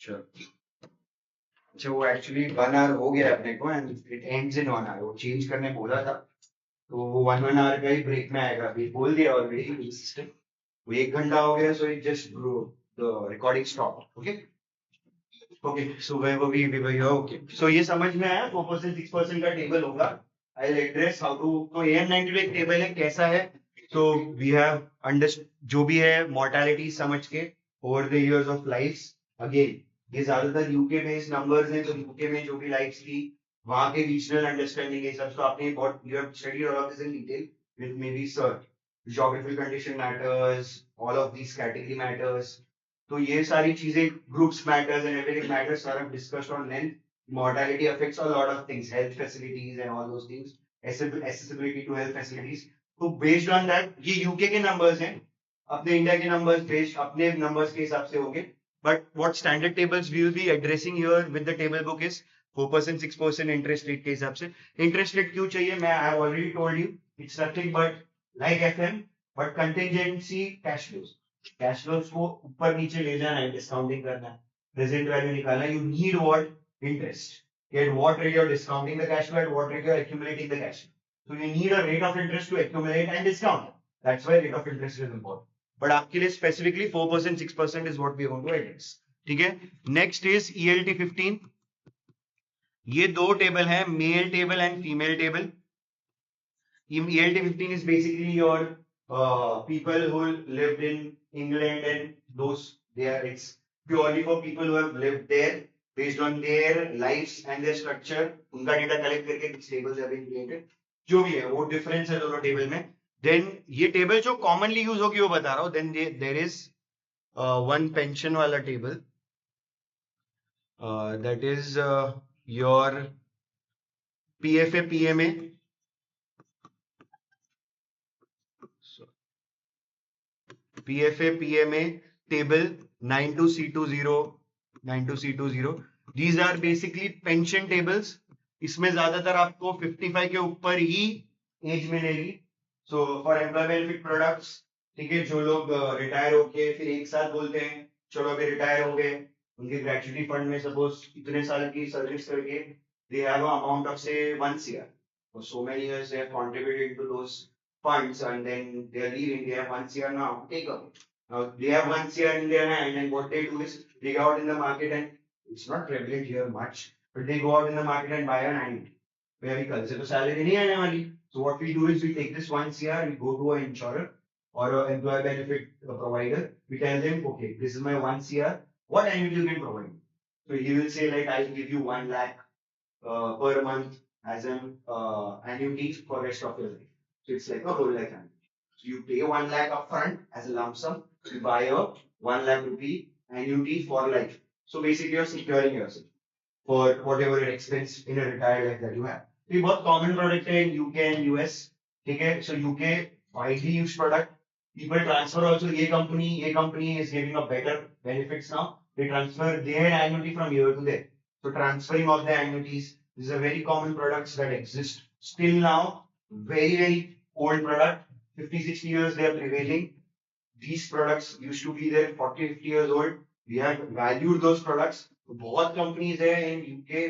Sure. अच्छा वो actually 1 our हो गया अपने को and it ends in 1 hour, वो चेंज करने बोला था तो वो 1 आवर का ही ब्रेक में आएगा, अभी बोल दिया ऑलरेडी सिस्टम। वो 1 घंटा हो गया, so it just the recording stop. Okay okay, so we were here, okay, so ये समझ में आया 4% 6% का टेबल होगा। I will address how to, तो AM92 एक टेबल है, कैसा है? तो वी हैव अंडरस्टूड जो भी है मोर्टेलिटी समझ के over the years of life. Again ये ज्यादातर यूके बेस्ड नंबर्स हैं, तो यूके में जो भी लाइफ थी वहां के रीजनल अंडरस्टैंडिंग है सब, तो आपने बहुत you have studied all of this in detail with maybe sir. Geographical condition matters, all of these category matters, तो ये सारी चीजें, groups matters and everything matters, are discussed on length. Mortality affects a lot of things, health facilities and all those things, accessibility to health facilities. तो based on that, ये UK के numbers हैं, अपने India के numbers based अपने numbers के हिसाब से होंगे। But what standard tables we will be addressing here with the table book is 4% 6% interest rate के हिसाब से। इंटरेस्ट रेट क्यों चाहिए? मैं I have already told you, it's nothing but like FM but contingency cash flows. Cash flows को ऊपर नीचे ले जाना है, डिस्काउंटिंग करना है, प्रेजेंट वैल्यू निकालना है। You need what? Interest. At what rate you're discounting the cash flow, at what rate you're accumulating the cash flow. So you need a rate of interest to accumulate and discount. That's why rate of interest is important. But आपके लिए specifically 4% 6% is what we want to address. ठीक है? Next is ELT15. ये दो table हैं, male table and female table. ELT15 is basically your people who lived in England and those there. It's purely for people who have lived there. Based on their lives and their structure, उनका data collect करके कुछ tables have been created. जो भी है वो difference है दोनों table में। देन ये टेबल जो कॉमनली यूज होगी वो बता रहा हूँ। Then there is one pension वाला table, that is your PFA PMA, PFA PMA table 92C20। These are basically pension tables. इसमें ज्यादातर आपको 55 के ऊपर ही एज मिलेगी। So for employee benefit products, ठीक है, जो लोग रिटायर होके फिर एक साथ बोलते हैं चलो अभी रिटायर हो गए, उनके ग्रेचुइटी फंड में सपोज इतने साल की सर्विस करके दे हैव अमाउंट ऑफ से 1 year, for so many years they have contributed to those funds and then they are leaving, they have 1 year now to take up. Now they have 1 year in their hand and what they do is they go out in the market, and it's not prevalent here much, but they go out in the market and buy an annuity vehicle. So salary नहीं आने वाली, so what we do is we take this 1 year, we go to an insurer or an employee benefit provider, we tell them okay, this is my 1 year, what annuity you can provide. So he will say like I'll give you 1 lakh per month as an annuity for rest of your life. So it's like a whole life annuity. So you pay 1 lakh upfront as a lump sum, you buy a 1 lakh rupee annuity for life. So basically you're securing yourself for whatever expense in a retired life that you have. तो ये बहुत common product है UK and US, ठीक है। सो UK widely use product, people transfer also, ये company is giving a better benefits now, they transfer their annuity from here to there. So transferring of the annuities, this is a very common products that exist still now, very old product, 50-60 years they are prevailing. These products used to be there 40-50 years old, we have valued those products. बहुत companies है in UK,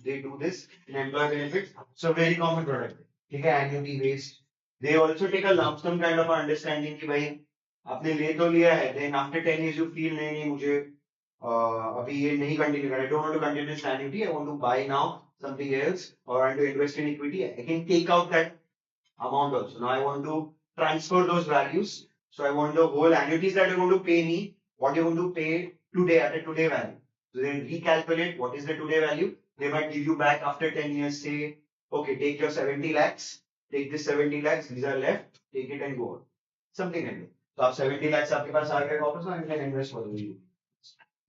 they do this in employee benefits, so very common product, ठीक है। annuity based, they also take a lump sum kind of understanding कि भाई आपने ले तो लिया है, then after 10 years you feel नहीं मुझे अभी ये नहीं कंटिन्यू करना, I don't want to continue this annuity, I want to buy now something else or I want to invest in equity, I can take out that amount also. Now I want to transfer those values, so I want the whole annuities that you're going to pay me, what you're going to pay today at a today value. So then recalculate what is the today value. They might give you back after 10 years, say, okay, take your 70 lakhs, take this 70 lakhs, these are left, take it and go on. Something like that. So आप 70 lakhs आपके पास आ गए वापस ना, you can invest for you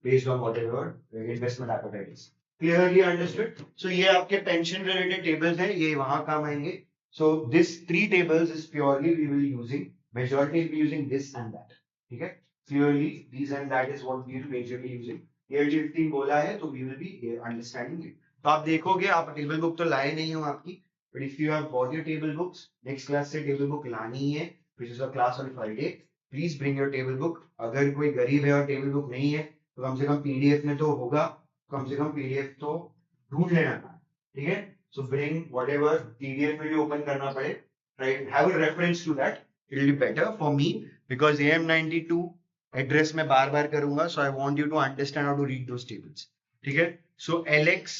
based on whatever your investment appetite is. Clearly understood? So ये आपके pension related tables हैं, ये वहाँ काम आएंगे. So this 3 tables is purely we will using, majority will be using this and that. ठीक है? Clearly these and that is what we will majorly using. ELT15 बोला है तो we will be understanding it. तो आप देखोगे, आप table book तो लाए नहीं हो आपकी, but if you have bought your table books, next class से टेबल बुक लानी ही है, which is a class on Friday. Please bring your table book. अगर कोई गरीब है और टेबल बुक नहीं है तो कम से कम पीडीएफ में तो होगा, कम से कम पीडीएफ तो ढूंढ लेना था, ठीक है। सो ब्रिंग व्हाटएवर पीडीएफ में भी ओपन करना पड़े, right, have a reference to that, it will be better for me because AM92 address में बार बार करूंगा, so I want you to understand how to read those tables, ठीक है। सो LX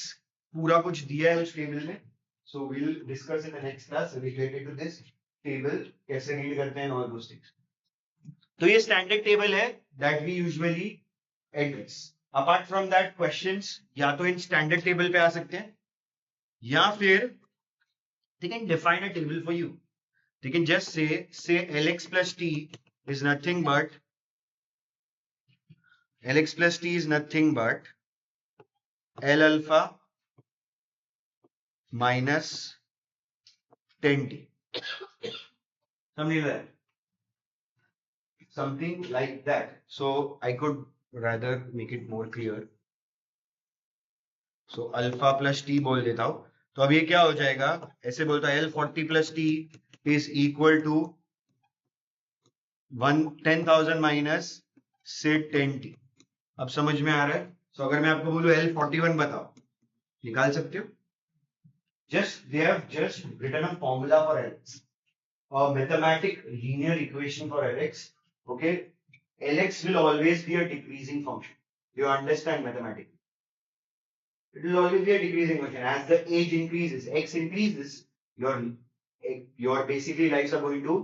पूरा कुछ दिया है उस टेबल में, so we will discuss in the next class related to this table, कैसे रीड करते हैं ऑल दोस थिंग्स। तो ये स्टैंडर्ड टेबल है that we usually address. Apart from that questions या तो इन स्टैंडर्ड टेबल पे आ सकते हैं या फिर they can define a table for you. They can just say LX plus T is nothing but LX plus T is nothing but L alpha minus 10T. Something like that. Something like that. So I could rather make it more clear. So alpha plus T बोल देता हूं, तो अब ये क्या हो जाएगा, ऐसे बोलता है L40 plus T is equal to 10,000 minus से 10T। अब समझ में आ रहा है। सो अगर मैं आपको बोलूं L41 बताओ, निकाल सकते हो, just they have just written a formula for LX, a mathematic linear equation for LX. Okay, LX will always be a decreasing function. You understand mathematics? It will always be a decreasing function. As the age increases, X increases, your basically lives are going to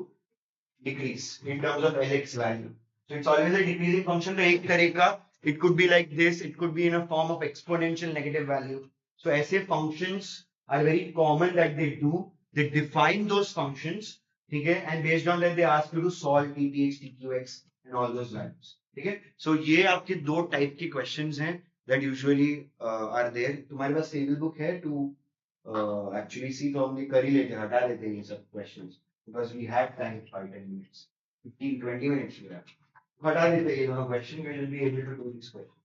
decrease in terms of LX value. So it's always a decreasing function. तो एक तरीका, it could be like this, it could be in a form of exponential negative value. So ऐसे functions are very common that they do. They define those functions, ठीक है, and based on that they ask you to solve TPX, TQX and all those values, ठीक है। So ये आपके दो type के questions हैं that usually are there. तुम्हारे पास टेबल बुक है to actually see, तो हमने कर ही लेते, हटा देते हैं ये सब questions because we have time 5-10 minutes, 15-20 minutes we have. हटा देते ये दोनों question, we will be able to do this question.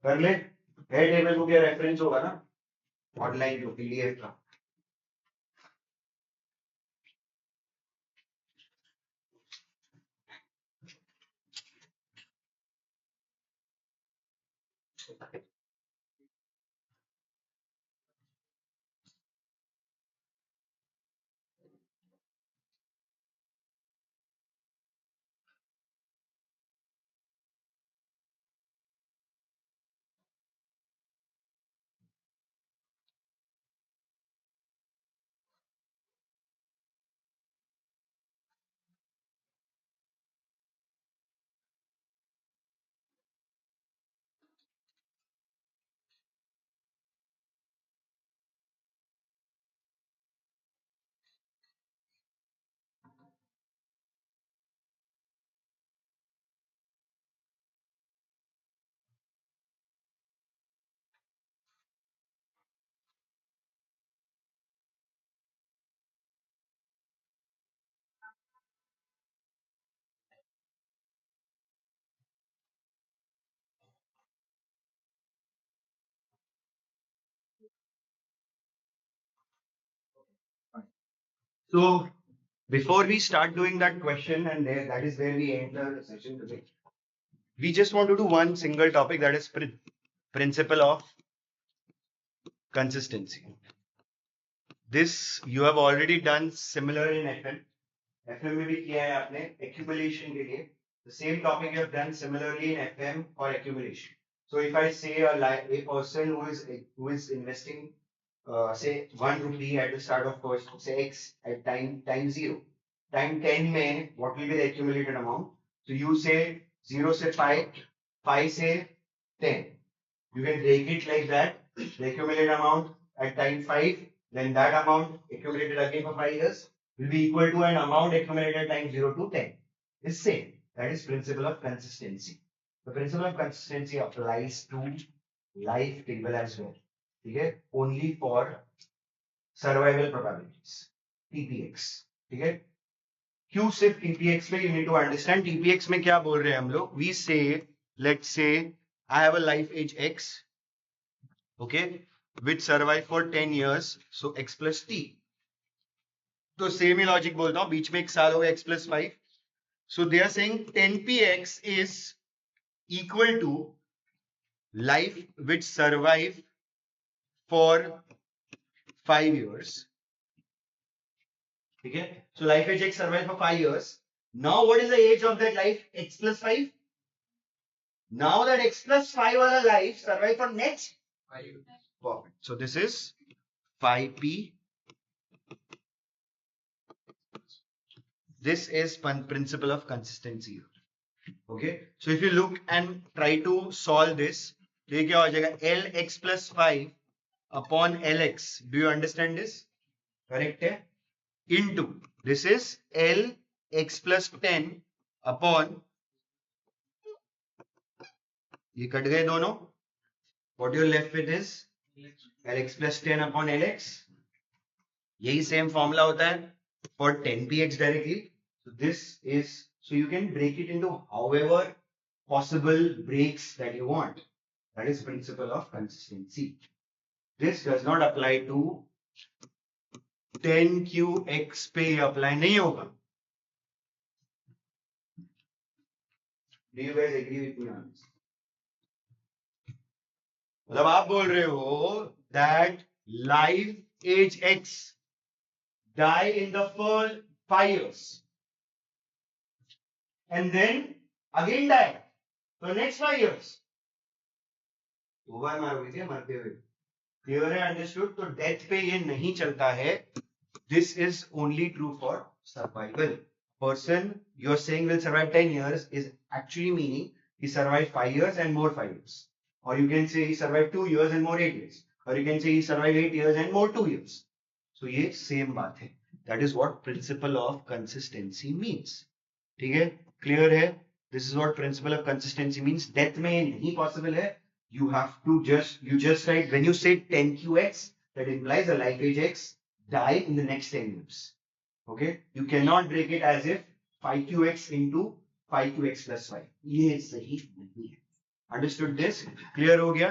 कर ले, है टेबल बुक या रेफरेंस होगा ना ऑनलाइन जो PDF का। So before we start doing that question, and there, that is where we end the session today. We just want to do one single topic, that is principle of consistency. This you have already done similar in FM. FM में भी किया है आपने accumulation के लिए. The same topic you have done similarly in FM for accumulation. So if I say a person who is investing say 1 rupee at the start of first, say X at time 0, time 10 में what will be the accumulated amount? So you say 0 से 5, 5 से 10. You can break it like that. The accumulated amount at time 5, then that amount accumulated again for 5 years will be equal to an amount accumulated at time 0 to 10. It's same. That is principle of consistency. The principle of consistency applies to life table as well. Okay? Only for survival probabilities. TPX. Okay? क्यों सिर्फ TPX पे? You need to understand TPX में क्या बोल रहे हैं हम लोग. We say, let's say I have a life age X, okay, which survive for 10 years, so X plus T. तो सेम ही लॉजिक बोलता हूं, बीच में एक साल हो गया X plus 5. So they are saying 10px is equal to life which survive for 5 years. Okay, so life age X survive for 5 years. Now, what is the age of that life? X plus 5. Now that X plus 5 wala life survive for next 5 years. Perfect. So this is 5p. This is principle of consistency. Okay, so if you look and try to solve this, तो ये क्या हो जाएगा? Lx plus 5 upon Lx. Do you understand this? Correct है? Into this is Lx plus 10 upon, ये cut गए दोनों. What you're left with is Lx plus 10 upon Lx. यही same formula होता है for 10px directly. So this is, so you can break it into however possible breaks that you want. That is principle of consistency. This does not apply to 10qx पे apply नहीं होगा. Do you guys agree with me on this? मतलब आप बोल रहे हो that life age x die in the first 5 years and then again die for next 5 years. दो बार मारोगे क्या मरते हुए? Clear है, understood? तो डेथ पे ये नहीं चलता है. This is only true for survival. Person you're saying will survive 10 years is actually meaning he survived 5 years and more 5 years. Or you can say he survived 2 years and more 8 years. Or you can say he survived 8 years and more 2 years. So ये same बात है. That is what principle of consistency means. ठीक है? Clear है? This is what principle of consistency means. Death में नहीं possible है. You have to just write, when you say 10qx, that implies a life age x die in the next 10 years. Okay, you cannot break it as if 5qx into 5qx plus 5. ये सही नहीं है. Understood this? Clear हो गया?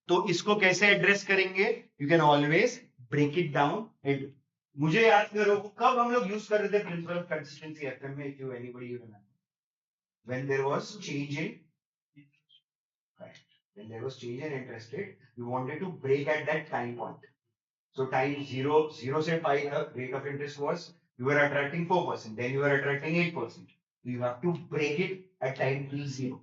तो इसको कैसे address करेंगे? You can always break it down. And मुझे याद करो कब हम लोग यूज कर रहे थे प्रिंसिपल ऑफ कंसिस्टेंसी एफएम में, if you anybody remember, when there was change in, right, when there was change in interest rate, we wanted to break at that time point. So time 0 से 5 the rate of interest was, you were attracting 4%, then you were attracting 8%. So you have to break it at time t0,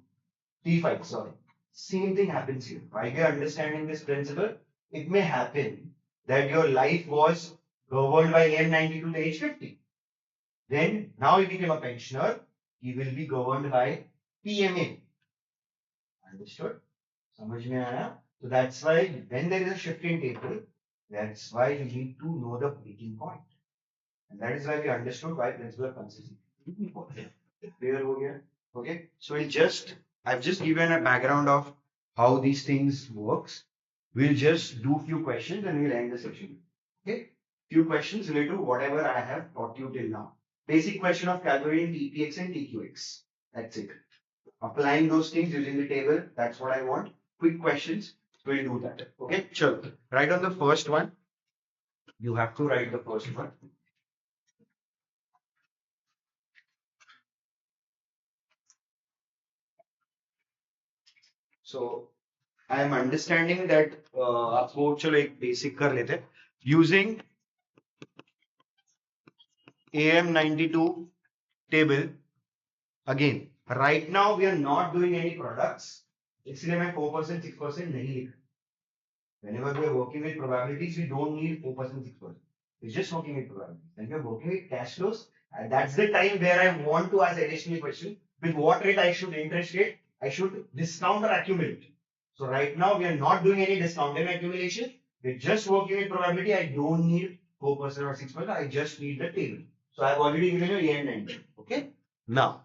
t5, sorry. Same thing happens here. While you're understanding this principle, it may happen that your life was governed by M90 to the age 50. Then now he became a pensioner, he will be governed by PMA. Understood? समझ में आया? So that's why when there is a shift in table, that's why you need to know the breaking point. And that is why we understood why principle of consistency. Clear हो गया? Okay. So I've just given a background of how these things works. We'll just do few questions and we'll end the session. Okay. Few questions related to whatever I have taught you till now. Basic question of calculating TPX and TQX. That's it. Applying those things using the table. That's what I want. Quick questions. We'll do that. Okay. Sure. Write on the first one. You have to write the first one. So I am understanding that आपको चलो एक basic कर लेते हैं. Using AM92 table. Again, right now we are not doing any products. इसलिए मैं 4%, 6% नहीं लिख. Whenever we are working with probabilities, we don't need 4%, 6%. We're just working with probabilities. When we are working with cash flows, that's the time where I want to ask additional question. With what rate I should interest rate? I should discount or accumulate. So right now we are not doing any discount and accumulation. We're just working with probability. I don't need 4% or 6%. I just need the table. So I've already given you A and 90. Okay. Now,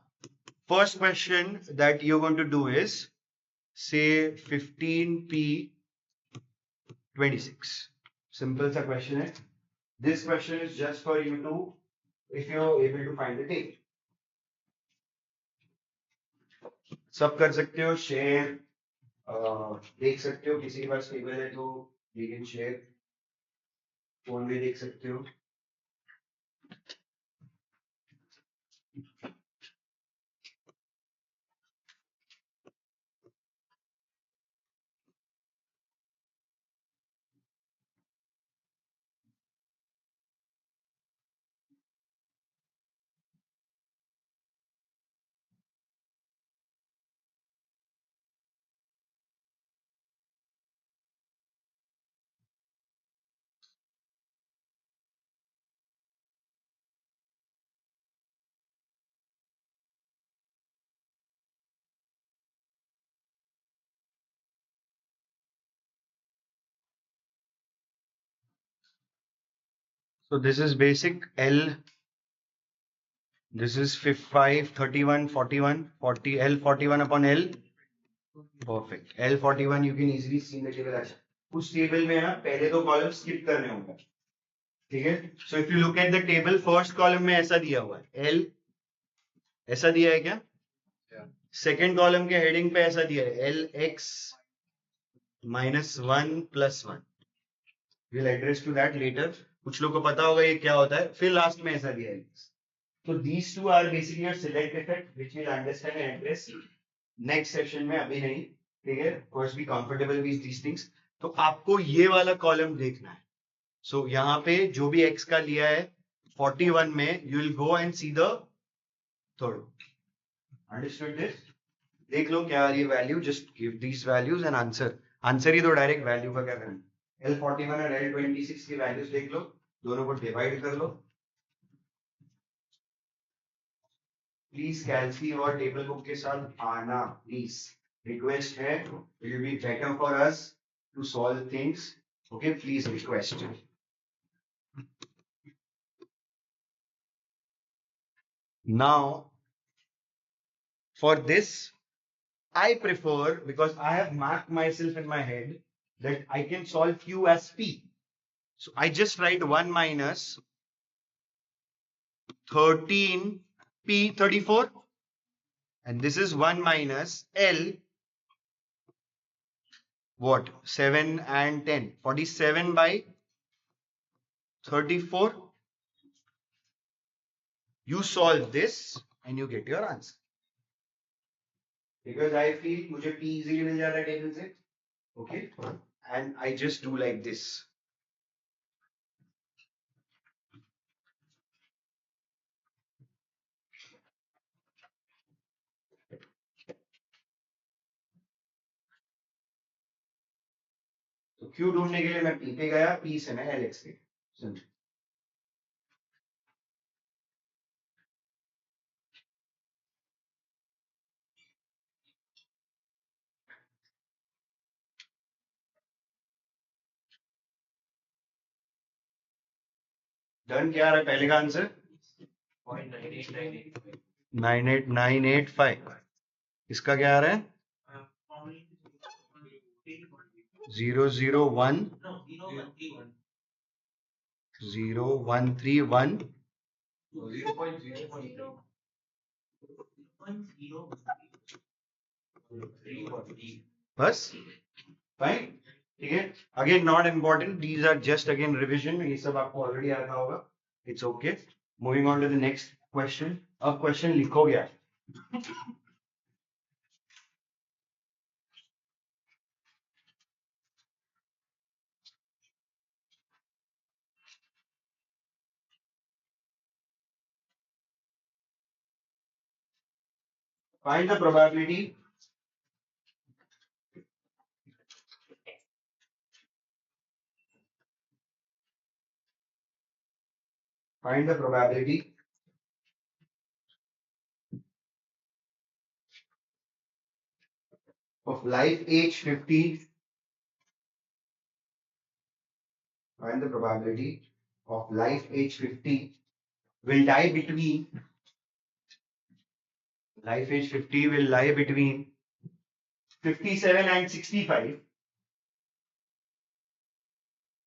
first question that you're going to do is say 15p 26. Simple sa question hai. This question is just for you to, if you're able to find the table. सब कर सकते हो, share देख सकते हो, किसी के पास table है तो you can share, फोन में देख सकते हो. So this is basic L. This is 5, 31, 41, 40, L 41 upon L. Perfect. L 41 you can easily see in the table. अच्छा उस टेबल में ना पहले दो कॉलम स्किप करने होंगे, ठीक है. So if you look at the table, first column में ऐसा दिया हुआ है L, ऐसा दिया है क्या? सेकेंड कॉलम के हेडिंग पे ऐसा दिया है LX -1 + 1. We'll address to that later. कुछ लोग को पता होगा ये क्या होता है. फिर लास्ट में ऐसा दिया है. So these two are basically your select effect, which we'll understand and address next session में, अभी नहीं, ठीक है. First be comfortable with these things. तो आपको ये वाला कॉलम देखना है. So यहाँ पे जो भी x का लिया है 41 में, you will go and see the third. Understood this? देख लो क्या आ रही है value. Just give these values and answer. Answer ही दो डायरेक्ट, वैल्यू का क्या करना. L41 और L26 की वैल्यूज देख लो, दोनों को डिवाइड कर लो. प्लीज कैलसी और टेबल बुक के साथ आना, प्लीज रिक्वेस्ट है. It will be better for us to solve things. Okay, please request. Now for this I prefer, because I have marked myself in my head that I can solve Q as P. So I just write 1 minus 13 P 34, and this is 1 minus L what 7 and 10, 47 by 34. You solve this and you get your answer. Because I feel मुझे P easily मिल जा रहा है table से. Okay, and I just do like this. तो Q ढूंढने के लिए मैं P पे गया, P से मैं LX पे. समझो. डन. क्या आ रहा है पहले का आंसर? 98985. इसका क्या आ रहा है? 001 0131. बस फाइन, ठीक है. Again not important, these are just again revision. ये सब आपको ऑलरेडी आता होगा. It's okay. Moving on to the next question. अब क्वेश्चन लिखो क्या? Find the probability of life age 50. Find the probability of life age 50 will die between, life age 50 will lie between 57 and 65.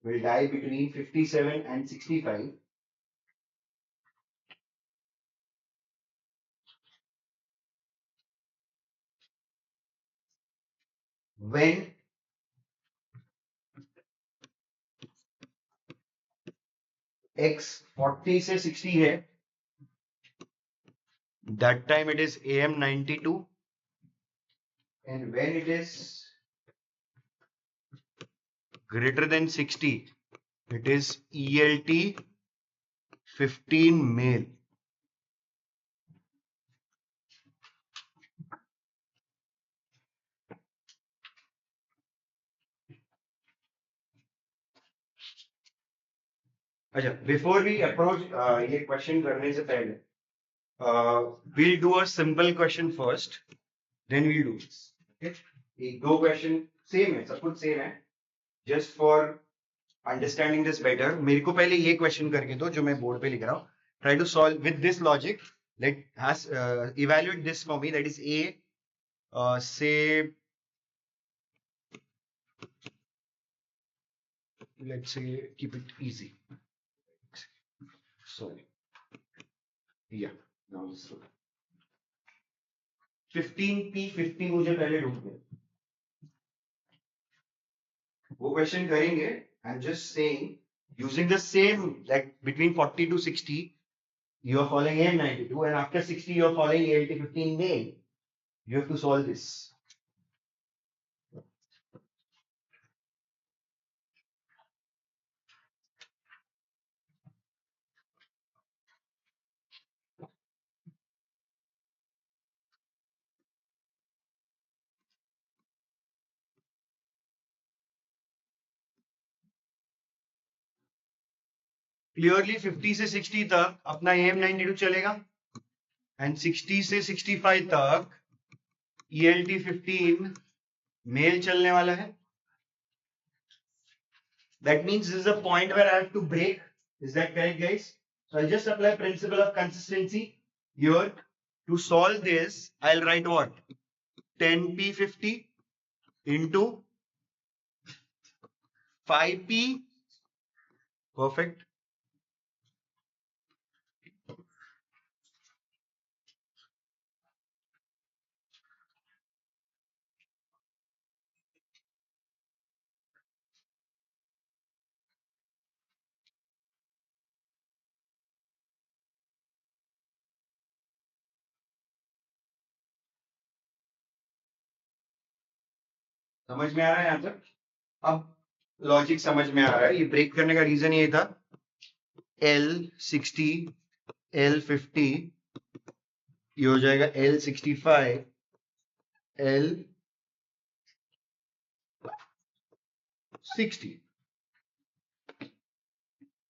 Will die between 57 and 65 when x 40 से 60 है. That time it is AM 92, and when it is greater than 60, it is ELT 15 male. अच्छा, before we approach ये question करने से पहले we'll do a simple question first, then we'll do this. Okay, एक दो question same है, सब कुछ सेम है, just for understanding this better, मेरे को पहले ये क्वेश्चन करके दो जो मैं बोर्ड पे लिख रहा हूँ. Try to solve with this logic. Let us evaluate this for me, that is a. Say let's say keep it easy. So yeah, now let's look. 15p50 मुझे पहले ढूंढने, वो क्वेश्चन करेंगे. I am just saying using the same, like between 40 to 60 you are following M92 and after 60 you are following ALT15 main. You have to solve this. Clearly 50 से 60 तक अपना AM92 चलेगा and 60 से 65 तक ELT15 मेल चलने वाला है. That means this is a point where I have to break. Is that correct, guys? So I'll just apply principle of consistency here. To solve this, I'll write what? 10p50 into 5p. Perfect. समझ में आ रहा है यहाँ तक? अब logic समझ में आ रहा है. ये ब्रेक करने का रीजन ये था, L60 L50 ये हो जाएगा L65 L60.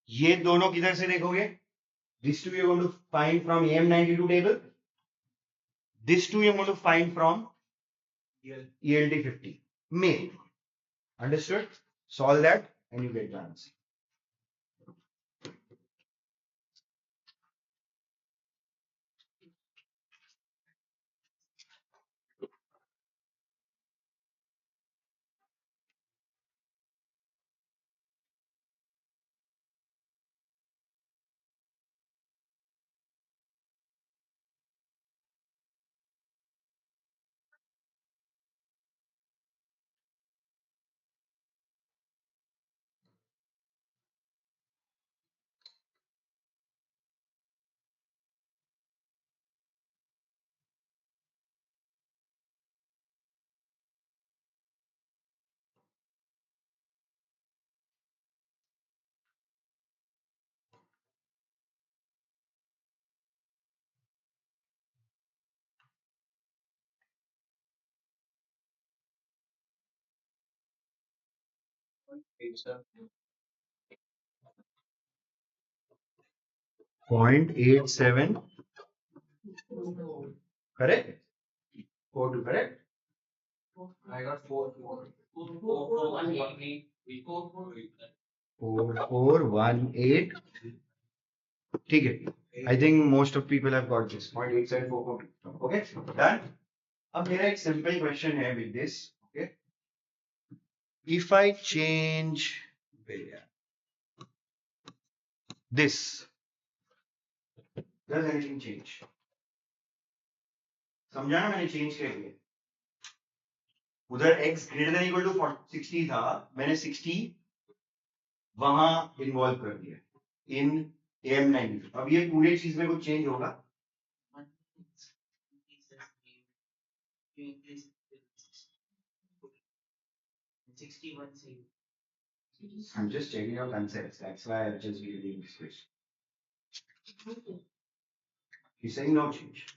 ये दोनों किधर से देखोगे? These two you're going to find from AM92 table. This two you're going to find from ELT50 main. Understood? Solve that and you get the answer. Point 87 correct? 42 correct? I got 4418. ठीक है. I think most of people have got this. 0.8744. Okay, done. अब मेरा एक simple question है with this. Okay, if I change this, does anything change? समझा ना मैंने change क्या किया? उधर x greater than equal to 60 था, मैंने 60 वहां इन्वॉल्व कर दिया इन AM92. अब ये पूरे चीज में कुछ चेंज होगा? I'm just checking out concepts. That's why I've just been reading this question. He's saying no change.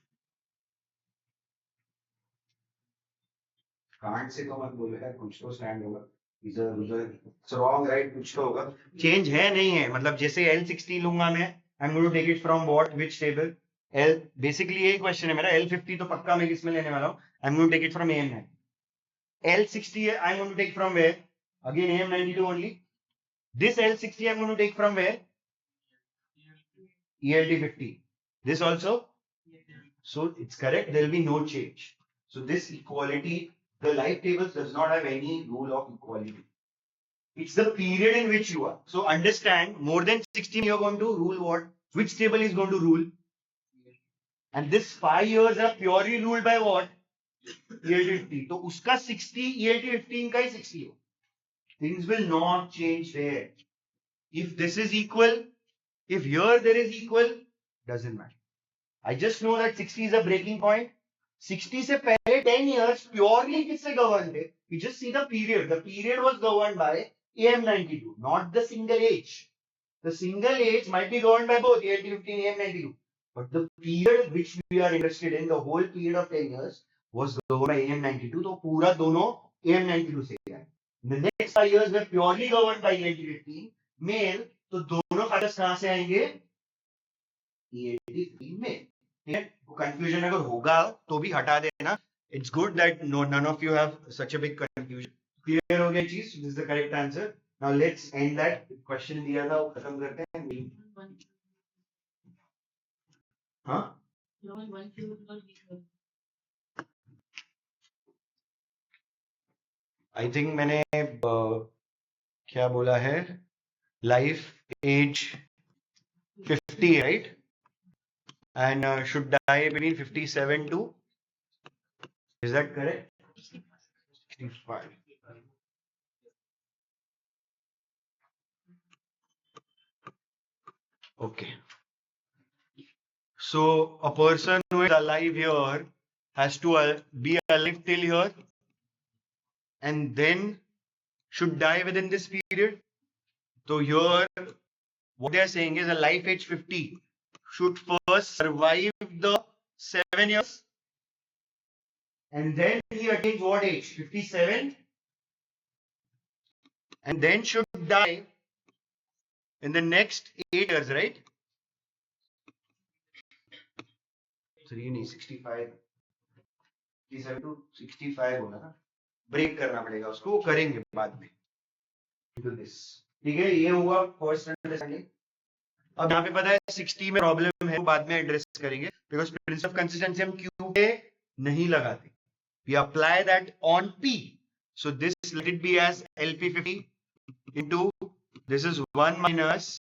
Can't से तो मत बोलो यार, कुछ तो स्टैंड होगा. इधर उधर रॉन्ग राइट कुछ तो होगा. चेंज है नहीं है, मतलब जैसे L60 लूंगा मैं, I am going to take it from what, which table? L. Basically यही क्वेश्चन है मेरा. L50 तो पक्का मैं किसमें लेने वाला हूँ? I am going to take it from AM9. L60 I am going to take from where? Again AM92 only. This L60 I'm going to take from where? ELT 50. This also? So it's correct. There will be no change. So this equality, the life tables does not have any rule of equality. It's the period in which you are. So understand, more than 16 you're going to rule what? Which table is going to rule? And this 5 years are purely ruled by what? ELT 50. So uska 60, ELT 15 ka hi 60 ho. Things will not change there. If this is equal, if here there is equal, doesn't matter. I just know that 60 is a breaking point. 60 से पहले 10 years purely किससे governed है? You just see the period. The period was governed by AM92, not the single age. The single age might be governed by both ALT15 and AM92. But the period which we are interested in, the whole period of 10 years, was governed by AM92. तो पूरा दोनों AM92 से है. The next 5 years were purely governed by ALT15 male. तो दोनों factors कहां से आएंगे? ALT15 में. कंफ्यूजन अगर होगा तो भी हटा देना. It's good that none of you have such a big confusion. Clear हो गया चीज. This is the correct answer. Now let's end that. Question दिया था वो खत्म करते हैं. हाँ, आई थिंक मैंने क्या बोला है, life age 50, right? And should die between 57 to, is that correct? 65. Okay. So a person who is alive here has to be alive till here and then should die within this period. So here what they are saying is a life age 50 should first survive the 7 years and then he attains what age? 57, and then should die in the next 8 years, right? 3 नहीं 65, 57 to 65 होगा ना. Break करना पड़ेगा उसको, करेंगे बाद में. ठीक है, ये हुआ फर्स्ट अंडरस्टैंडिंग. अब यहाँ पे पता है 60 में प्रॉब्लम है, बाद में एड्रेस करेंगे बिकॉज प्रिंसिपल ऑफ कंसिस्टेंसी हम क्यू पे नहीं लगाते. We apply that on P. So this let it be as LP50 into this is 1 minus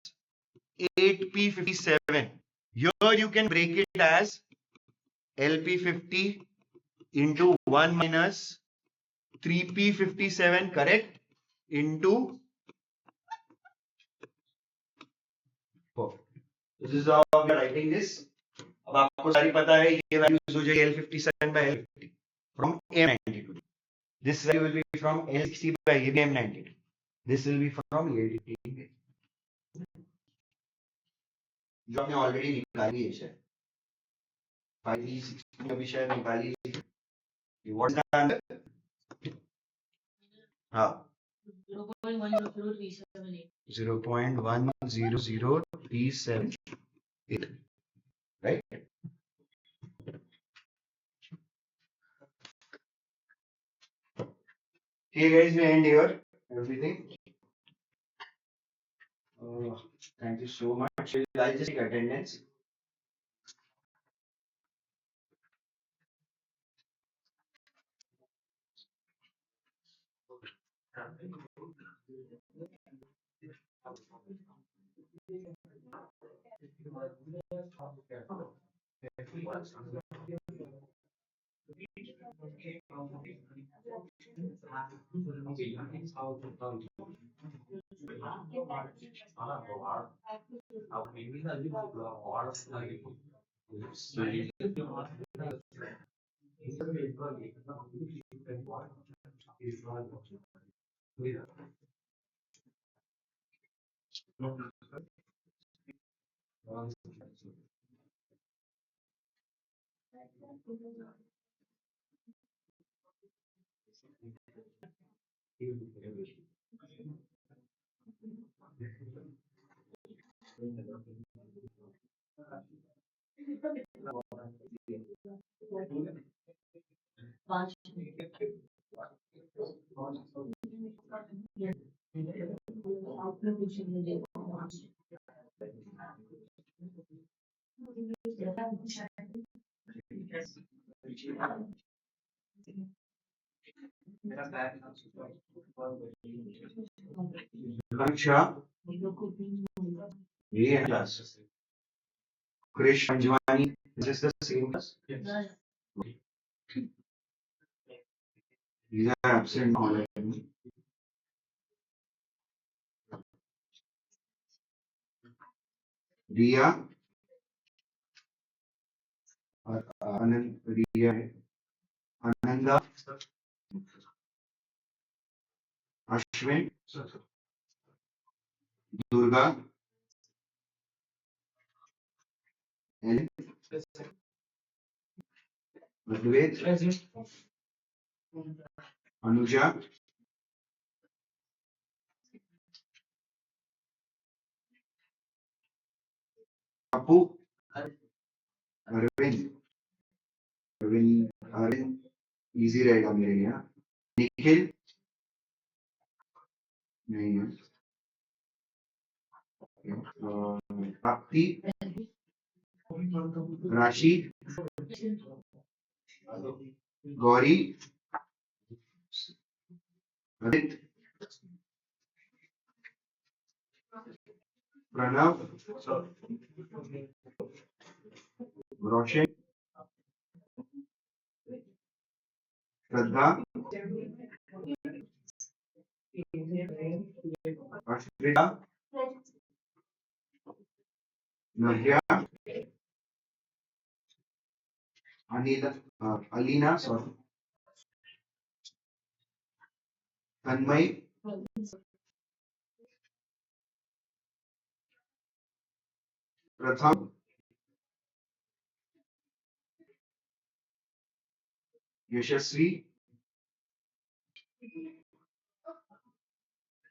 8P57. Here you can break it as LP50 into 1 minus 3P57, correct? Into perfect. This is how we are writing this. अब आपको सारी पता है, ये values हो जाएगी L57 by L50 from AM92. This value will be from L60 by AM92. This will be from ALT15. जो आपने ऑलरेडी निकाली है शायद 5E60 अभी शायद निकाली है. What is the answer? हाँ, 0.100378, right? Okay guys, we end here everything. Thank you so much. I'll just take attendance. Aksha, ये class. Krish Anjwani, is this the same class? These are absent all. Riya, Anand, Riya, Ananda, Ashwin, Durga, Ellen, Advait, Anuja, Apu, Arvind, Arvind, easy रहेगा मेरे लिए हाँ. निखिल नहीं है. प्राप्ति, राशि, गौरी, आदित्य, प्रणव, रोशन, श्रद्धा, अश्विता, नव्या, Anila, Alina, sorry, तन्मय, प्रथम, यशस्वी,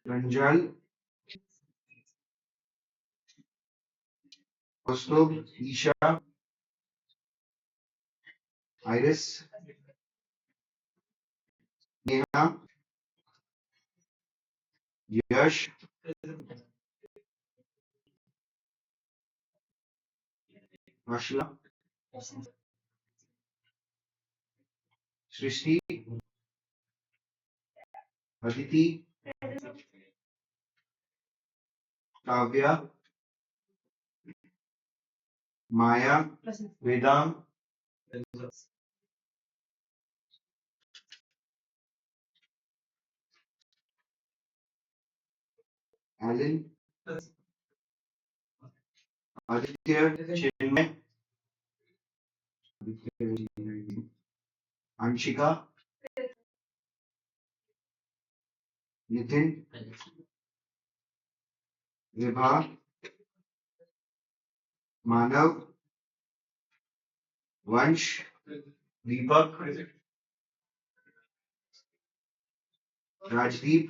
रंजल, कौस्तुभ, ईशा, आइरिस, नेहा, यश, अशला, सृष्टि, अदिति, काव्या, माया, वेदांत, एलन, आदित्य, चिन्मय, अंशिका, नितिन, विभा, मानव, वंश, दीपक, राजदीप,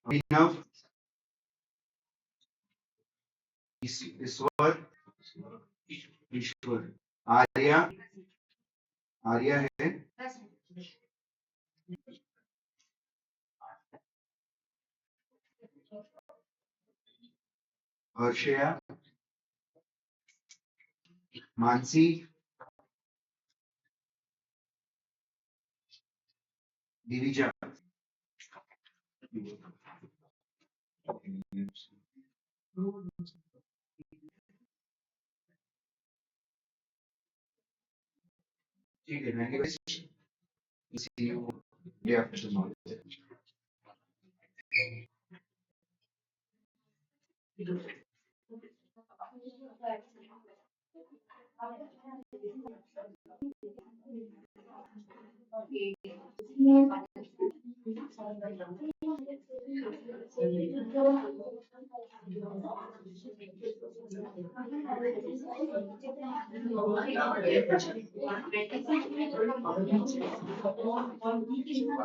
अभिनव, ईश्वर, ईश्वर, आर्या, आर्या है, हर्षया, मानसी, दिविजा. ठीक है, thank you. See you day after tomorrow.